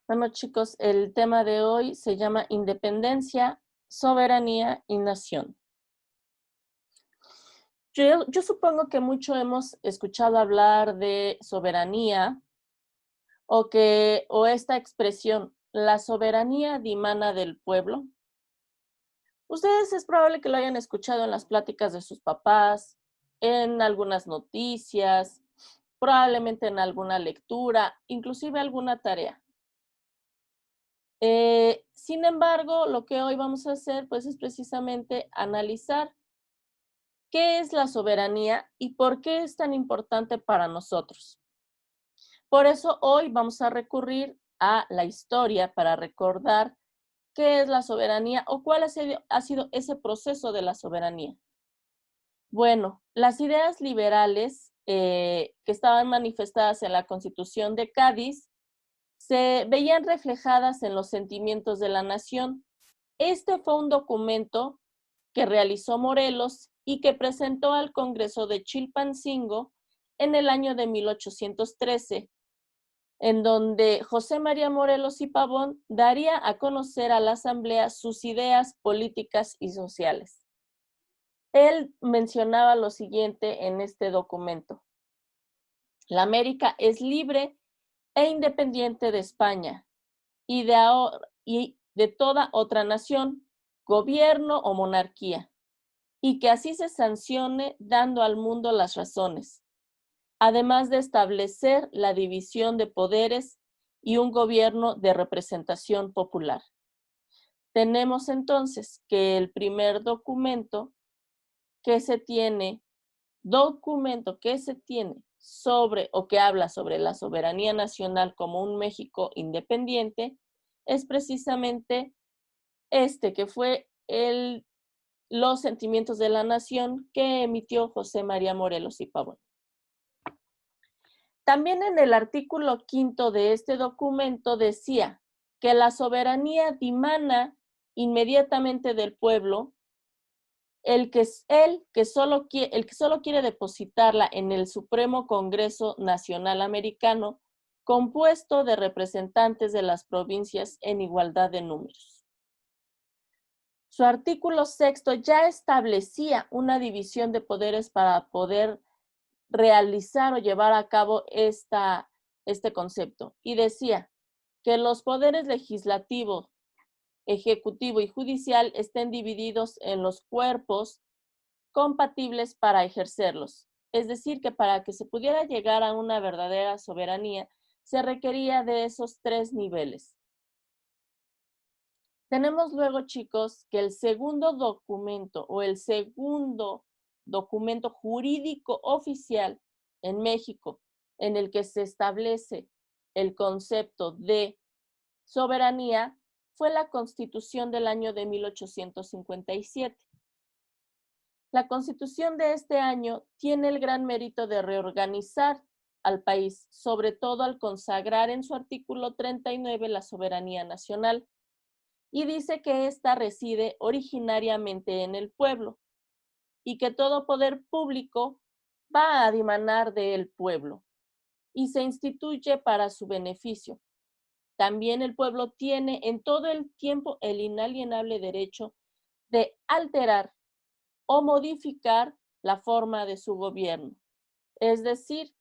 Bueno, chicos, el tema de hoy se llama Independencia, Soberanía y Nación. Yo supongo que mucho hemos escuchado hablar de soberanía o esta expresión, la soberanía dimana del pueblo. Ustedes es probable que lo hayan escuchado en las pláticas de sus papás, en algunas noticias, probablemente en alguna lectura, inclusive alguna tarea. Sin embargo, lo que hoy vamos a hacer, pues, es precisamente analizar qué es la soberanía y por qué es tan importante para nosotros. Por eso hoy vamos a recurrir a la historia para recordar qué es la soberanía o cuál ha sido ese proceso de la soberanía. Bueno, las ideas liberales que estaban manifestadas en la Constitución de Cádiz se veían reflejadas en los sentimientos de la nación. Este fue un documento que realizó Morelos y que presentó al Congreso de Chilpancingo en el año de 1813, en donde José María Morelos y Pavón daría a conocer a la Asamblea sus ideas políticas y sociales. Él mencionaba lo siguiente en este documento: la América es libre e independiente de España y de toda otra nación, gobierno o monarquía, y que así se sancione dando al mundo las razones, además de establecer la división de poderes y un gobierno de representación popular. Tenemos entonces que el primer que se tiene documento que se tiene sobre o que habla sobre la soberanía nacional como un México independiente es precisamente que fue los sentimientos de la nación que emitió José María Morelos y Pavón. También en el artículo 5 de este documento decía que la soberanía dimana inmediatamente del pueblo, el que solo quiere depositarla en el Supremo Congreso Nacional Americano, compuesto de representantes de las provincias en igualdad de números. Su artículo 6 ya establecía una división de poderes para poder realizar o llevar a cabo este concepto, y decía que los poderes legislativo, ejecutivo y judicial estén divididos en los cuerpos compatibles para ejercerlos. Es decir, que para que se pudiera llegar a una verdadera soberanía, se requería de esos tres niveles. Tenemos luego, chicos, que el segundo documento o el segundo documento jurídico oficial en México en el que se establece el concepto de soberanía fue la Constitución del año de 1857. La Constitución de este año tiene el gran mérito de reorganizar al país, sobre todo al consagrar en su artículo 39 la soberanía nacional, y dice que ésta reside originariamente en el pueblo y que todo poder público va a dimanar del pueblo y se instituye para su beneficio. También el pueblo tiene en todo el tiempo el inalienable derecho de alterar o modificar la forma de su gobierno. Es decir,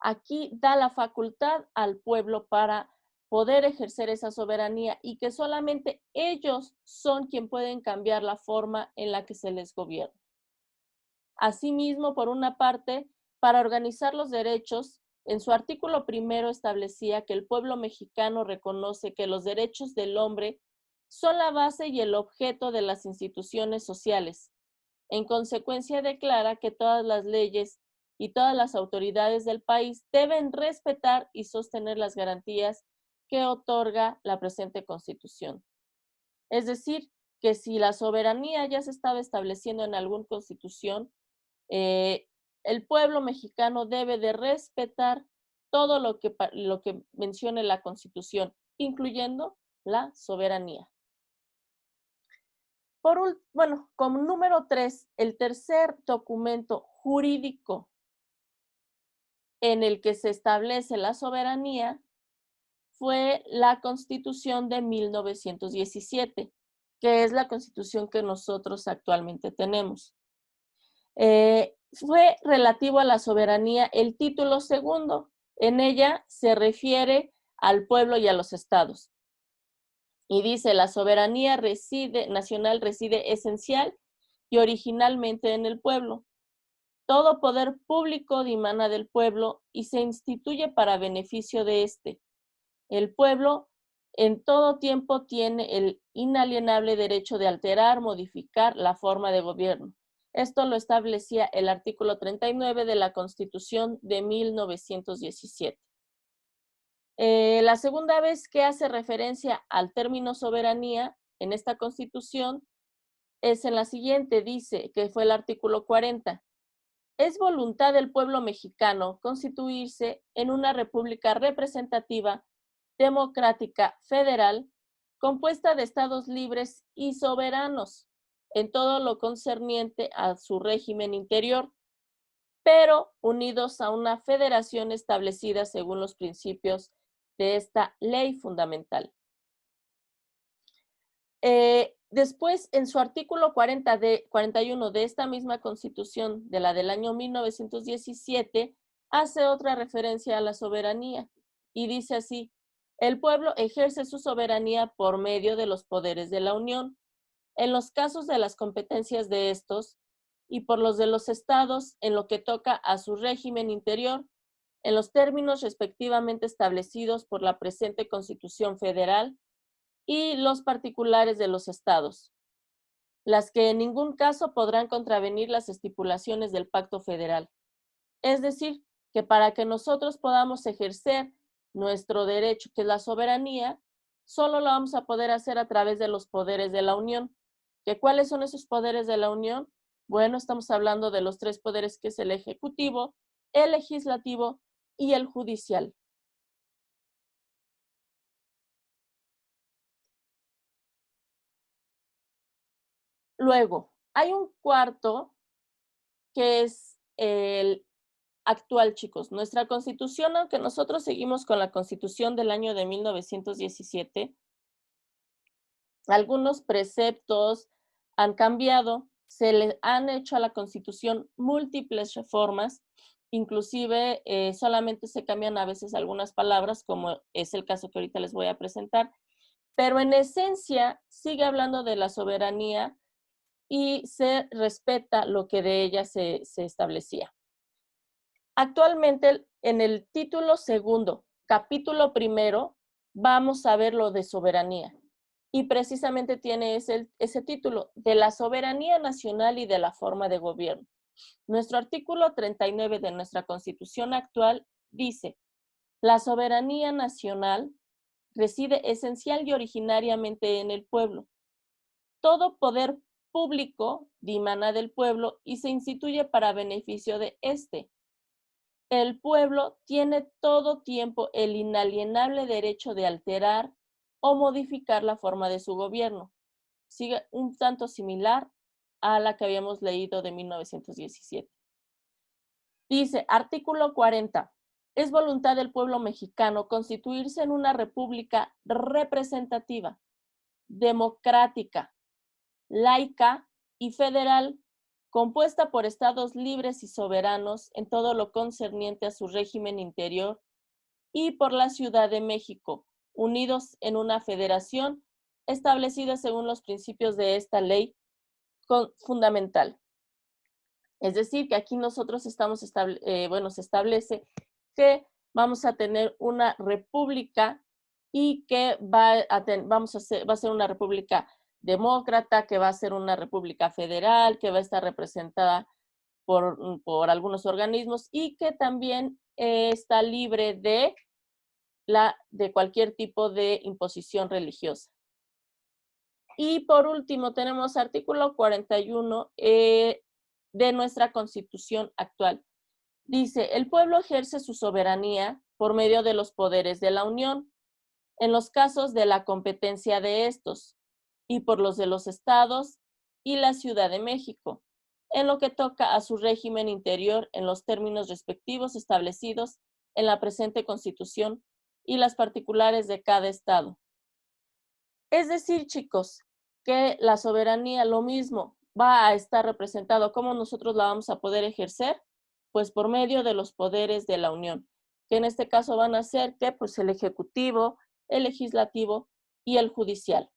aquí da la facultad al pueblo para poder ejercer esa soberanía y que solamente ellos son quien pueden cambiar la forma en la que se les gobierna. Asimismo, por una parte, para organizar los derechos, en su artículo primero establecía que el pueblo mexicano reconoce que los derechos del hombre son la base y el objeto de las instituciones sociales. En consecuencia, declara que todas las leyes y todas las autoridades del país deben respetar y sostener las garantías que otorga la presente Constitución. Es decir, que si la soberanía ya se estaba estableciendo en alguna constitución, eh, el pueblo mexicano debe de respetar todo lo que mencione la Constitución, incluyendo la soberanía. Como número 3, el tercer documento jurídico en el que se establece la soberanía fue la Constitución de 1917, que es la Constitución que nosotros actualmente tenemos. Fue relativo a la soberanía el título segundo. En ella se refiere al pueblo y a los estados. Y dice, la soberanía nacional reside esencial y originalmente en el pueblo. Todo poder público dimana del pueblo y se instituye para beneficio de éste. El pueblo en todo tiempo tiene el inalienable derecho de alterar, modificar la forma de gobierno. Esto lo establecía el artículo 39 de la Constitución de 1917. La segunda vez que hace referencia al término soberanía en esta Constitución es en la siguiente, dice que fue el artículo 40. Es voluntad del pueblo mexicano constituirse en una república representativa, democrática, federal, compuesta de estados libres y soberanos en todo lo concerniente a su régimen interior, pero unidos a una federación establecida según los principios de esta ley fundamental. Después, en su artículo 41 de esta misma Constitución, de la del año 1917, hace otra referencia a la soberanía y dice así: el pueblo ejerce su soberanía por medio de los poderes de la Unión, en los casos de las competencias de estos, y por los de los estados en lo que toca a su régimen interior, en los términos respectivamente establecidos por la presente Constitución Federal y los particulares de los estados, las que en ningún caso podrán contravenir las estipulaciones del Pacto Federal. Es decir, que para que nosotros podamos ejercer nuestro derecho, que es la soberanía, solo lo vamos a poder hacer a través de los poderes de la Unión. ¿Que cuáles son esos poderes de la Unión? Bueno, estamos hablando de los tres poderes, que es el ejecutivo, el legislativo y el judicial. Luego, hay un cuarto que es el actual, chicos. Nuestra Constitución, aunque nosotros seguimos con la Constitución del año de 1917, algunos preceptos han cambiado, se le han hecho a la Constitución múltiples reformas, inclusive solamente se cambian a veces algunas palabras, como es el caso que ahorita les voy a presentar, pero en esencia sigue hablando de la soberanía y se respeta lo que de ella se establecía. Actualmente, en el título segundo, capítulo primero, vamos a ver lo de soberanía. Y precisamente tiene ese título, de la soberanía nacional y de la forma de gobierno. Nuestro artículo 39 de nuestra Constitución actual dice: la soberanía nacional reside esencial y originariamente en el pueblo. Todo poder público dimana del pueblo y se instituye para beneficio de éste. El pueblo tiene todo tiempo el inalienable derecho de alterar o modificar la forma de su gobierno. Sigue un tanto similar a la que habíamos leído de 1917. Dice, artículo 40. Es voluntad del pueblo mexicano constituirse en una república representativa, democrática, laica y federal, compuesta por estados libres y soberanos en todo lo concerniente a su régimen interior, y por la Ciudad de México, unidos en una federación establecida según los principios de esta ley fundamental. Es decir, que aquí nosotros se establece que vamos a tener una república y que va a ser una república demócrata, que va a ser una república federal, que va a estar representada por algunos organismos y que también está libre de cualquier tipo de imposición religiosa. Y por último tenemos artículo 41 de nuestra Constitución actual. Dice, el pueblo ejerce su soberanía por medio de los poderes de la Unión, en los casos de la competencia de estos, y por los de los estados y la Ciudad de México, en lo que toca a su régimen interior en los términos respectivos establecidos en la presente Constitución y las particulares de cada estado. Es decir, chicos, que la soberanía, lo mismo, va a estar representado. ¿Cómo nosotros la vamos a poder ejercer? Pues por medio de los poderes de la Unión, que en este caso van a ser, ¿qué? Pues el ejecutivo, el legislativo y el judicial.